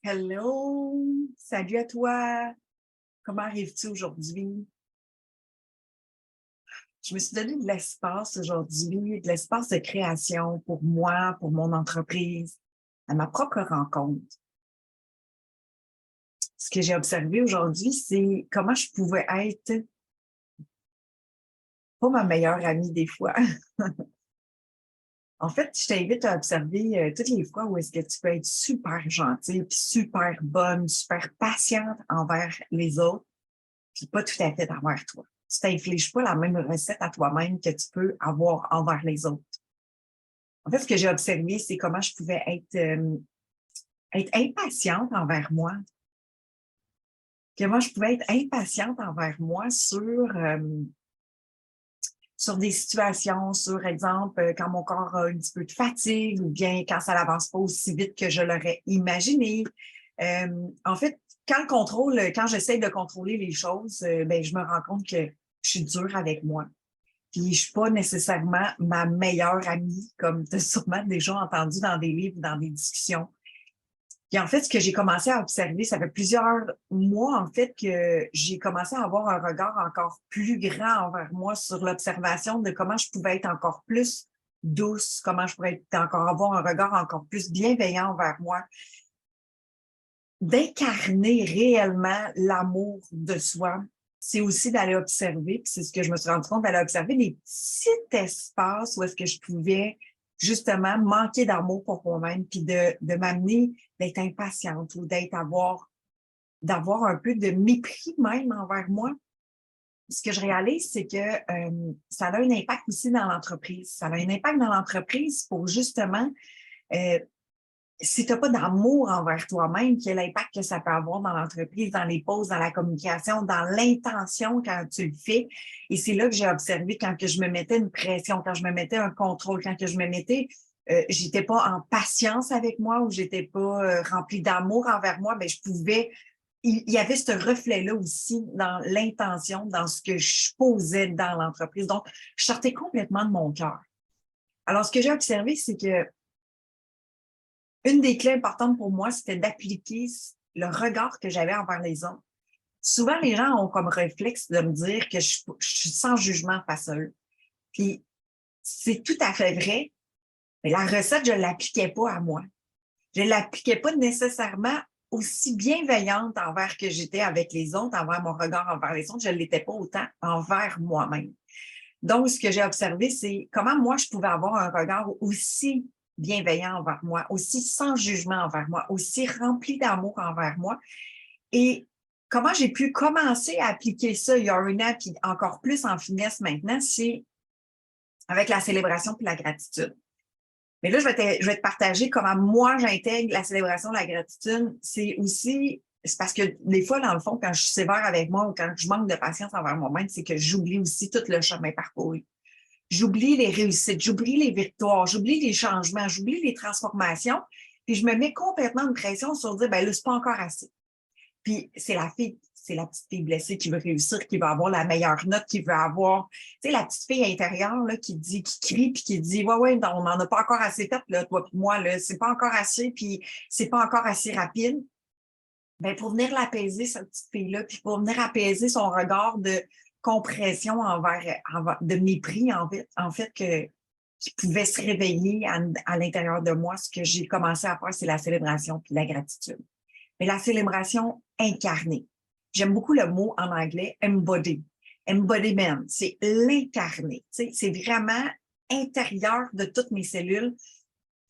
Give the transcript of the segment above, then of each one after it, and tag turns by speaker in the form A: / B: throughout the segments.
A: Hello! Salut à toi! Comment arrives-tu aujourd'hui? Je me suis donné de l'espace aujourd'hui, de l'espace de création pour moi, pour mon entreprise, à ma propre rencontre. Ce que j'ai observé aujourd'hui, c'est comment je pouvais être pas ma meilleure amie des fois. En fait, je t'invite à observer toutes les fois où est-ce que tu peux être super gentille, puis super bonne, super patiente envers les autres, puis pas tout à fait envers toi. Tu t'infliges pas la même recette à toi-même que tu peux avoir envers les autres. En fait, ce que j'ai observé, c'est comment je pouvais être impatiente envers moi. Comment je pouvais être impatiente envers moi sur des situations, sur exemple, quand mon corps a un petit peu de fatigue ou bien quand ça n'avance pas aussi vite que je l'aurais imaginé. En fait, quand j'essaie de contrôler les choses, ben, je me rends compte que je suis dure avec moi. Puis je suis pas nécessairement ma meilleure amie, comme tu as sûrement déjà entendu dans des livres, dans des discussions. Puis en fait, ce que j'ai commencé à observer, ça fait plusieurs mois, en fait, que j'ai commencé à avoir un regard encore plus grand envers moi sur l'observation de comment je pouvais être encore plus douce, comment je pourrais être encore avoir un regard encore plus bienveillant envers moi, d'incarner réellement l'amour de soi. C'est aussi d'aller observer, puis c'est ce que je me suis rendu compte, d'aller observer des petits espaces où est-ce que je pouvais justement manquer d'amour pour moi-même, puis de m'amener d'être impatiente ou d'avoir un peu de mépris même envers moi. Ce que je réalise, c'est que ça a un impact aussi dans l'entreprise. Ça a un impact dans l'entreprise pour justement si tu n'as pas d'amour envers toi-même, quel impact que ça peut avoir dans l'entreprise, dans les pauses, dans la communication, dans l'intention quand tu le fais. Et c'est là que j'ai observé quand que je me mettais une pression, quand je me mettais un contrôle, quand que je me mettais, j'étais pas en patience avec moi ou j'étais pas remplie d'amour envers moi, mais je pouvais. Il y avait ce reflet-là aussi dans l'intention, dans ce que je posais dans l'entreprise. Donc, je sortais complètement de mon cœur. Alors, ce que j'ai observé, c'est que une des clés importantes pour moi, c'était d'appliquer le regard que j'avais envers les autres. Souvent, les gens ont comme réflexe de me dire que je suis sans jugement face à eux. Puis, c'est tout à fait vrai, mais la recette, je ne l'appliquais pas à moi. Je ne l'appliquais pas nécessairement aussi bienveillante envers que j'étais avec les autres, envers mon regard envers les autres. Je ne l'étais pas autant envers moi-même. Donc, ce que j'ai observé, c'est comment moi, je pouvais avoir un regard aussi bienveillant envers moi, aussi sans jugement envers moi, aussi rempli d'amour envers moi. Et comment j'ai pu commencer à appliquer ça il y a un an, puis encore plus en finesse maintenant, c'est avec la célébration puis la gratitude. Mais là, je vais te partager comment moi, j'intègre la célébration, la gratitude. C'est parce que des fois, dans le fond, quand je suis sévère avec moi ou quand je manque de patience envers moi-même, c'est que j'oublie aussi tout le chemin parcouru. J'oublie les réussites, j'oublie les victoires, j'oublie les changements, j'oublie les transformations, puis je me mets complètement une pression sur dire, ben là, c'est pas encore assez. Puis c'est la petite fille blessée qui veut réussir, qui va avoir la meilleure note, qui veut avoir, tu sais, la petite fille intérieure là, qui crie puis qui dit, ouais, on n'en a pas encore assez fait, là, toi puis moi, là, c'est pas encore assez, puis c'est pas encore assez rapide. Ben, pour venir l'apaiser, cette petite fille-là, puis pour venir apaiser son regard de compression de mépris, en fait que qui pouvait se réveiller à l'intérieur de moi, ce que j'ai commencé à faire, c'est la célébration puis la gratitude. Mais la célébration incarnée. J'aime beaucoup le mot en anglais embody. Embodiment, c'est l'incarner. C'est vraiment intérieur de toutes mes cellules.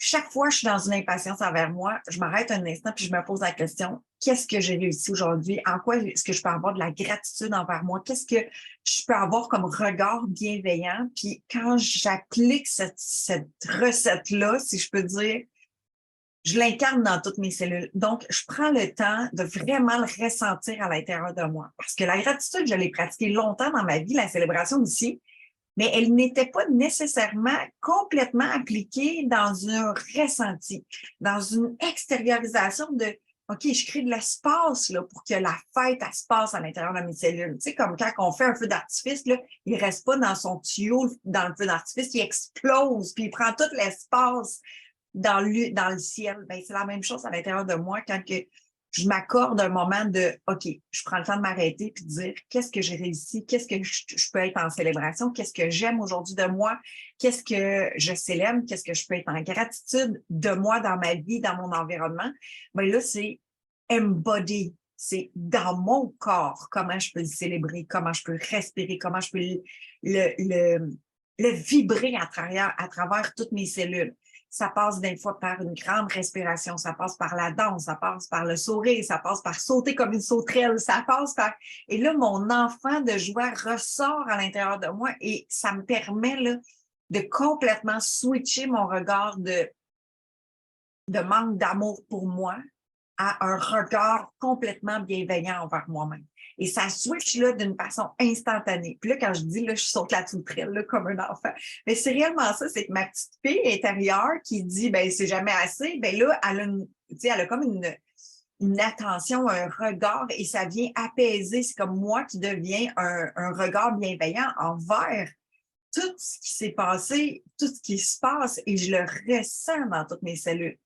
A: Chaque fois que je suis dans une impatience envers moi, je m'arrête un instant puis je me pose la question, qu'est-ce que j'ai réussi aujourd'hui? En quoi est-ce que je peux avoir de la gratitude envers moi? Qu'est-ce que je peux avoir comme regard bienveillant? Puis quand j'applique cette recette-là, si je peux dire, je l'incarne dans toutes mes cellules. Donc, je prends le temps de vraiment le ressentir à l'intérieur de moi. Parce que la gratitude, je l'ai pratiquée longtemps dans ma vie, la célébration aussi, mais elle n'était pas nécessairement complètement appliquée dans un ressenti, dans une extériorisation de OK, je crée de l'espace là, pour que la fête, elle se passe à l'intérieur de mes cellules. Tu sais, comme quand on fait un feu d'artifice, là, il ne reste pas dans son tuyau, dans le feu d'artifice, il explose, puis il prend tout l'espace dans le ciel. Ben, c'est la même chose à l'intérieur de moi quand que je m'accorde un moment de OK, je prends le temps de m'arrêter puis de dire qu'est-ce que j'ai réussi, qu'est-ce que je peux être en célébration, qu'est-ce que j'aime aujourd'hui de moi, qu'est-ce que je célèbre, qu'est-ce que je peux être en gratitude de moi dans ma vie, dans mon environnement. Ben là, c'est embody. C'est dans mon corps, comment je peux le célébrer, comment je peux respirer, comment je peux le vibrer à travers toutes mes cellules. Ça passe des fois par une grande respiration, ça passe par la danse, ça passe par le sourire, ça passe par sauter comme une sauterelle, ça passe par... Et là, mon enfant de joie ressort à l'intérieur de moi et ça me permet là, de complètement switcher mon regard de manque d'amour pour moi à un regard complètement bienveillant envers moi-même. Et ça switch là d'une façon instantanée. Puis là, quand je dis, là, je saute la toutrelle, là, comme un enfant. Mais c'est réellement ça, c'est que ma petite fille intérieure qui dit, ben c'est jamais assez, ben là, elle a comme une attention, un regard, et ça vient apaiser. C'est comme moi qui deviens un regard bienveillant envers tout ce qui s'est passé, tout ce qui se passe, et je le ressens dans toutes mes cellules.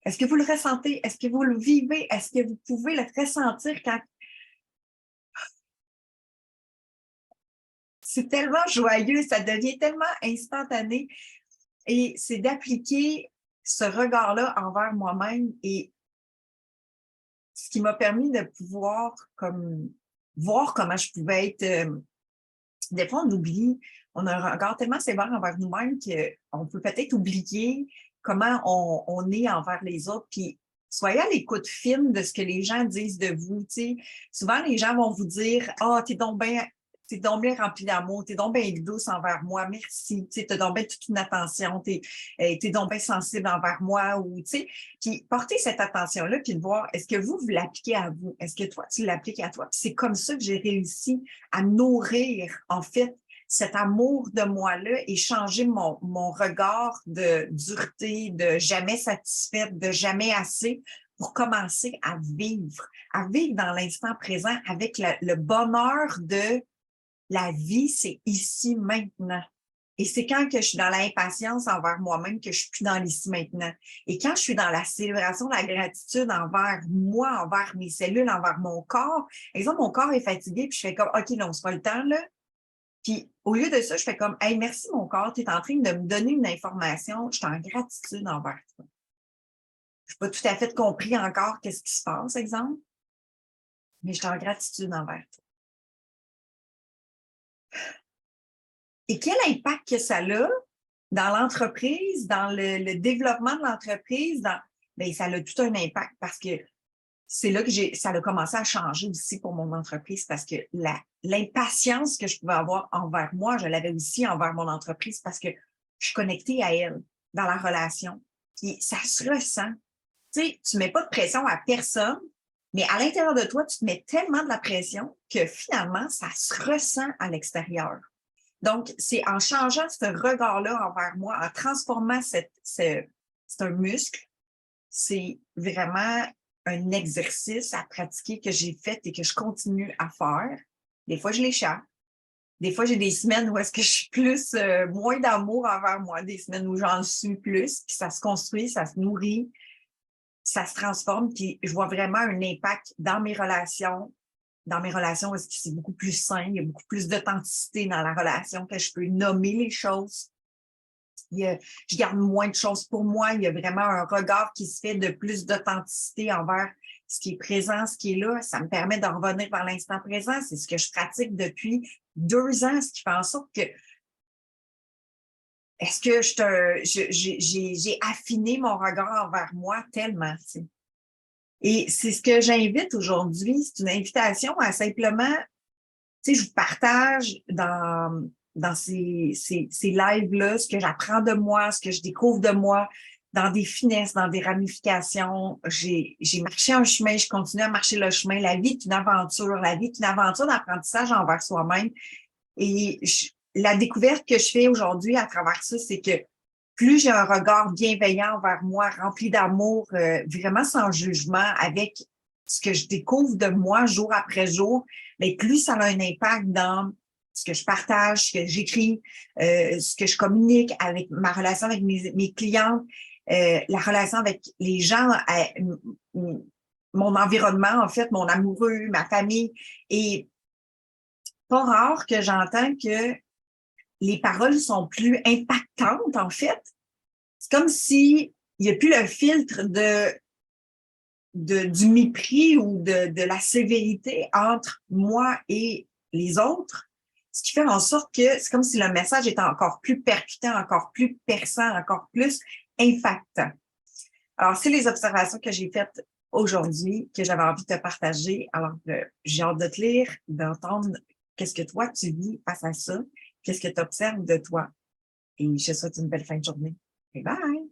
A: Est-ce que vous le ressentez? Est-ce que vous le vivez? Est-ce que vous pouvez le ressentir quand... C'est tellement joyeux, ça devient tellement instantané. Et c'est d'appliquer ce regard-là envers moi-même et ce qui m'a permis de pouvoir comme voir comment je pouvais être... des fois, on oublie, on a un regard tellement sévère envers nous-mêmes qu'on peut peut-être oublier comment on est envers les autres. Puis, soyez à l'écoute fine de ce que les gens disent de vous. T'sais. Souvent, les gens vont vous dire « Ah, t'es donc bien rempli d'amour, t'es donc bien douce envers moi, merci, t'as donc bien toute une attention, t'es donc bien sensible envers moi. » ou Puis portez cette attention-là, puis de voir, est-ce que vous l'appliquez à vous? Est-ce que toi, tu l'appliques à toi? Puis c'est comme ça que j'ai réussi à nourrir, en fait, cet amour de moi-là et changer mon regard de dureté, de jamais satisfaite, de jamais assez, pour commencer à vivre dans l'instant présent avec le bonheur de la vie, c'est ici maintenant. Et c'est quand que je suis dans l'impatience envers moi-même que je suis plus dans l'ici maintenant. Et quand je suis dans la célébration, la gratitude envers moi, envers mes cellules, envers mon corps, par exemple, mon corps est fatigué, puis je fais comme, OK, non, c'est pas le temps, là. Puis au lieu de ça, je fais comme, hey, merci mon corps, tu es en train de me donner une information, je suis en gratitude envers toi. Je n'ai pas tout à fait compris encore qu'est-ce qui se passe, exemple, mais je suis en gratitude envers toi. Et quel impact que ça a dans l'entreprise, dans le développement de l'entreprise, bien, ça a tout un impact parce que c'est là que ça a commencé à changer aussi pour mon entreprise parce que l'impatience que je pouvais avoir envers moi, je l'avais aussi envers mon entreprise parce que je suis connectée à elle dans la relation. Puis ça se ressent. Tu sais, tu mets pas de pression à personne, mais à l'intérieur de toi, tu te mets tellement de la pression que finalement, ça se ressent à l'extérieur. Donc, c'est en changeant ce regard-là envers moi, en transformant c'est un muscle, c'est vraiment un exercice à pratiquer que j'ai fait et que je continue à faire. Des fois, je l'échappe. Des fois, j'ai des semaines où est-ce que je suis plus, moins d'amour envers moi, des semaines où j'en suis plus, puis ça se construit, ça se nourrit, ça se transforme, puis je vois vraiment un impact dans mes relations, est-ce que c'est beaucoup plus sain, il y a beaucoup plus d'authenticité dans la relation, que je peux nommer les choses. Je garde moins de choses pour moi. Il y a vraiment un regard qui se fait de plus d'authenticité envers ce qui est présent, ce qui est là. Ça me permet de revenir vers l'instant présent. C'est ce que je pratique depuis 2 ans, ce qui fait en sorte que est-ce que j'ai affiné mon regard envers moi tellement, tu sais. Et c'est ce que j'invite aujourd'hui, c'est une invitation à simplement, tu sais, je vous partage dans ces lives-là ce que j'apprends de moi, ce que je découvre de moi, dans des finesses, dans des ramifications. J'ai marché un chemin, je continue à marcher le chemin. La vie est une aventure, d'apprentissage envers soi-même. Et la découverte que je fais aujourd'hui à travers ça, c'est que plus j'ai un regard bienveillant envers moi, rempli d'amour, vraiment sans jugement, avec ce que je découvre de moi jour après jour, mais plus ça a un impact dans ce que je partage, ce que j'écris, ce que je communique avec ma relation avec mes clientes, la relation avec les gens, mon environnement, en fait, mon amoureux, ma famille. Et pas rare que j'entends que les paroles sont plus impactantes, en fait. C'est comme si il n'y a plus le filtre du mépris ou de la sévérité entre moi et les autres, ce qui fait en sorte que c'est comme si le message était encore plus percutant, encore plus perçant, encore plus impactant. Alors, c'est les observations que j'ai faites aujourd'hui, que j'avais envie de te partager. Alors, j'ai hâte de te lire, d'entendre qu'est-ce que toi, tu vis face à ça, qu'est-ce que tu observes de toi. Et je te souhaite une belle fin de journée. Bye bye!